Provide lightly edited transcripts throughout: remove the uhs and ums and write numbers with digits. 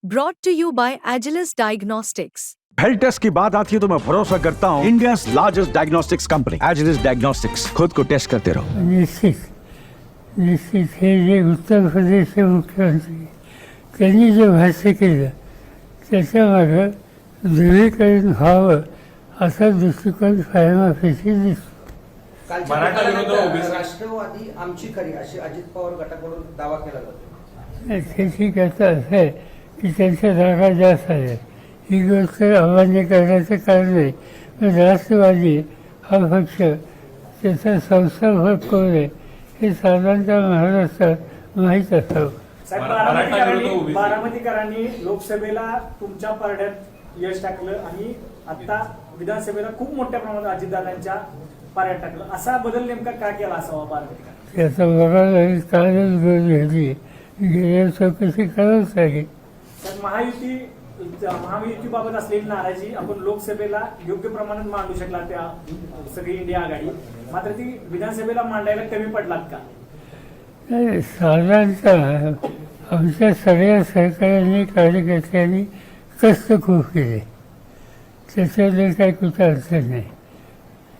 Brought to you by Agilus Diagnostics. Health test की बात आती है तो मैं भरोसा करता हूँ India largest diagnostics company Agilus diagnostics. खुद को टेस्ट करते रहो। निश्चित हे जे उत्तर प्रदेशचे मुख्यमंत्री त्यांनी जे भाष्य केलं त्याच्यामागं ध्रुवीकरण व्हावं असा दृष्टिकोन फायमाफीशी दिसतो। मराठा विरोधी राष्ट्रवादी आमची खरी अशी अजित पवार गटाकडून दावा केला जातो। त्याची कथा असं आहे की त्यांच्या जागा जास्त आहेत, ही गोष्ट अमान्य करण्याचं कारण नाही, पण राष्ट्रवादी हा पक्ष त्याचा संस्थापक कोण आहे हे साधारणतः महाराष्ट्रात माहीत असावं। बारामतीकरांनी लोकसभेला तुमच्या पारड्यात यश टाकलं आणि आता विधानसभेला खूप मोठ्या प्रमाणात अजितदादांच्या पारड्यात टाकलं, असा बदल नेमका का केला असावा बारामतीकर? त्याचा बघायला कालच गरज घेतली, गेल्या चौकशी करावंच लागेल। तर महायुतीबाबत असलेली नाराजी आपण लोकसभेला योग्य प्रमाणात मांडू शकला त्या सगळी इंडिया आघाडी, मात्र ती विधानसभेला मांडायला कमी पडलात का? साधारणतः आमच्या सगळ्या सहकार्यांनी कार्यकर्त्यांनी कष्ट खूप केले, त्याच्याबद्दल काही कुठं अडचण नाही।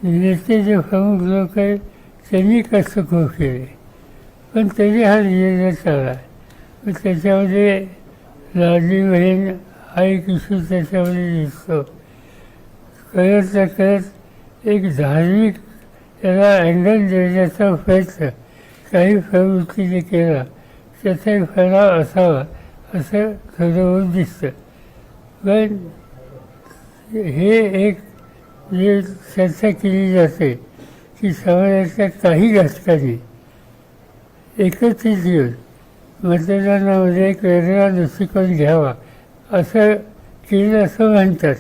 नेते जे प्रमुख लोक आहेत त्यांनी कष्ट खूप केले, पण तरी हा निर्णय चालला। त्याच्यामध्ये लाडली बहीण हा एक इश्यू त्याच्यामध्ये दिसतो। कळत नकळत एक धार्मिक त्याला अँगल देण्याचा प्रयत्न काही प्रवृत्तीने केला, त्याचा एक फळाव असावा असं ठरवून दिसतं। पण हे एक जे चर्चा केली जाते की समाजाच्या काही घटकांनी एकत्रित येऊन मतदानामध्ये एक वेगळा दृष्टिकोन घ्यावा असं केलं असं म्हणतात।